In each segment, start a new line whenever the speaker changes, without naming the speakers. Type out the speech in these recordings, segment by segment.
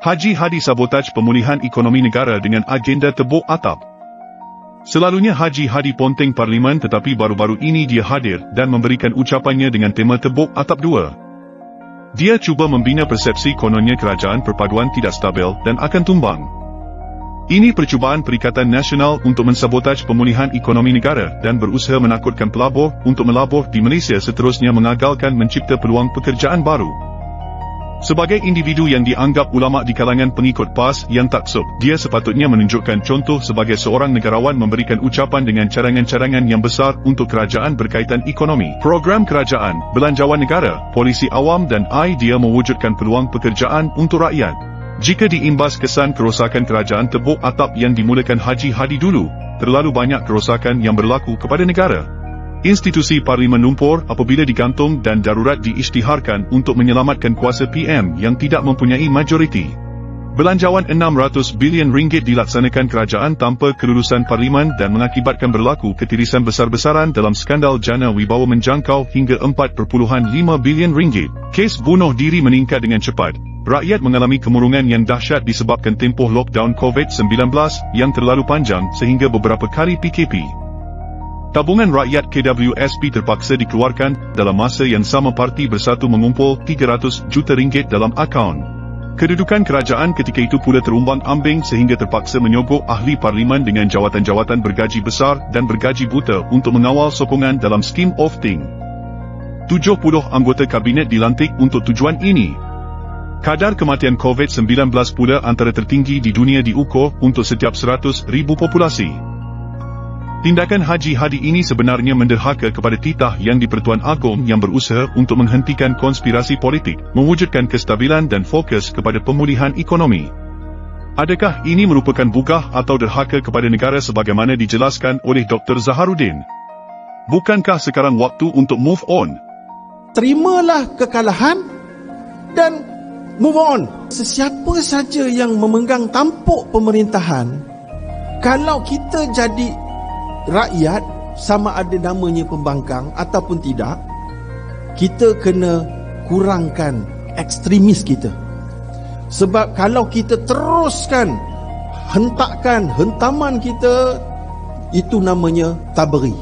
Haji Hadi sabotaj pemulihan ekonomi negara dengan agenda tebuk atap. Selalunya Haji Hadi ponteng Parlimen, tetapi baru-baru ini dia hadir dan memberikan ucapannya dengan tema tebuk atap 2. Dia cuba membina persepsi kononnya kerajaan perpaduan tidak stabil dan akan tumbang. Ini percubaan Perikatan Nasional untuk mensabotaj pemulihan ekonomi negara dan berusaha menakutkan pelabur untuk melabur di Malaysia, seterusnya mengagalkan mencipta peluang pekerjaan baru. Sebagai individu yang dianggap ulama di kalangan pengikut PAS yang taksub, dia sepatutnya menunjukkan contoh sebagai seorang negarawan, memberikan ucapan dengan cadangan-cadangan yang besar untuk kerajaan berkaitan ekonomi, program kerajaan, belanjawan negara, polisi awam dan idea mewujudkan peluang pekerjaan untuk rakyat. Jika diimbas kesan kerosakan kerajaan tebuk atap yang dimulakan Haji Hadi dulu, terlalu banyak kerosakan yang berlaku kepada negara. Institusi Parlimen lumpur apabila digantung dan darurat diisytiharkan untuk menyelamatkan kuasa PM yang tidak mempunyai majoriti. Belanjawan RM600 bilion dilaksanakan kerajaan tanpa kelulusan Parlimen dan mengakibatkan berlaku ketirisan besar-besaran dalam skandal jana wibawa menjangkau hingga RM4.5 bilion. Kes bunuh diri meningkat dengan cepat. Rakyat mengalami kemurungan yang dahsyat disebabkan tempoh lockdown COVID-19 yang terlalu panjang sehingga beberapa kali PKP. Tabungan rakyat KWSP terpaksa dikeluarkan. Dalam masa yang sama, Parti Bersatu mengumpul RM300 juta dalam akaun. Kedudukan kerajaan ketika itu pula terumbang-ambing sehingga terpaksa menyogok ahli parlimen dengan jawatan-jawatan bergaji besar dan bergaji buta untuk mengawal sokongan dalam skim of thing. 70 anggota kabinet dilantik untuk tujuan ini. Kadar kematian COVID-19 pula antara tertinggi di dunia diukur untuk setiap 100,000 populasi. Tindakan Haji Hadi ini sebenarnya menderhaka kepada titah yang di-Pertuan Agong yang berusaha untuk menghentikan konspirasi politik, mewujudkan kestabilan dan fokus kepada pemulihan ekonomi. Adakah ini merupakan bugah atau derhaka kepada negara sebagaimana dijelaskan oleh Dr. Zaharuddin? Bukankah sekarang waktu untuk move on?
Terimalah kekalahan dan move on. Sesiapa saja yang memegang tampuk pemerintahan, kalau kita jadi rakyat, sama ada namanya pembangkang ataupun tidak, kita kena kurangkan ekstremis kita. Sebab kalau kita teruskan hentakkan hentaman kita, itu namanya taberi.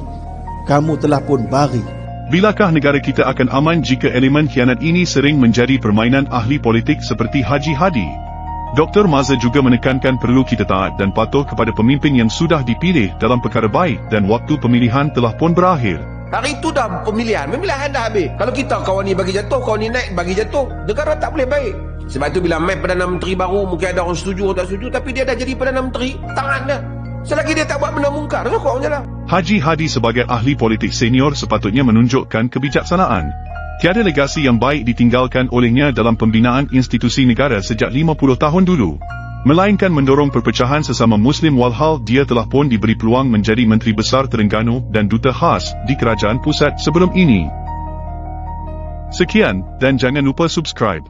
Kamu telah pun bari.
Bilakah negara kita akan aman jika elemen khianat ini sering menjadi permainan ahli politik seperti Haji Hadi? Dr. Mazza juga menekankan perlu kita taat dan patuh kepada pemimpin yang sudah dipilih dalam perkara baik dan waktu pemilihan telah pun berakhir.
Hari itu dah pemilihan dah habis. Kalau kita kawan ni bagi jatuh, kawan ni naik bagi jatuh, negara tak boleh baik. Sebab itu bila mai Perdana Menteri baru, mungkin ada orang setuju orang tak setuju, tapi dia dah jadi Perdana Menteri, tangan dah. Selagi dia tak buat benda mungkar, rokok je lah.
Haji Hadi sebagai ahli politik senior sepatutnya menunjukkan kebijaksanaan. Tiada legasi yang baik ditinggalkan olehnya dalam pembinaan institusi negara sejak 50 tahun dulu. Melainkan mendorong perpecahan sesama Muslim, walhal dia telah pun diberi peluang menjadi Menteri Besar Terengganu dan Duta Khas di Kerajaan Pusat sebelum ini. Sekian, dan jangan lupa subscribe.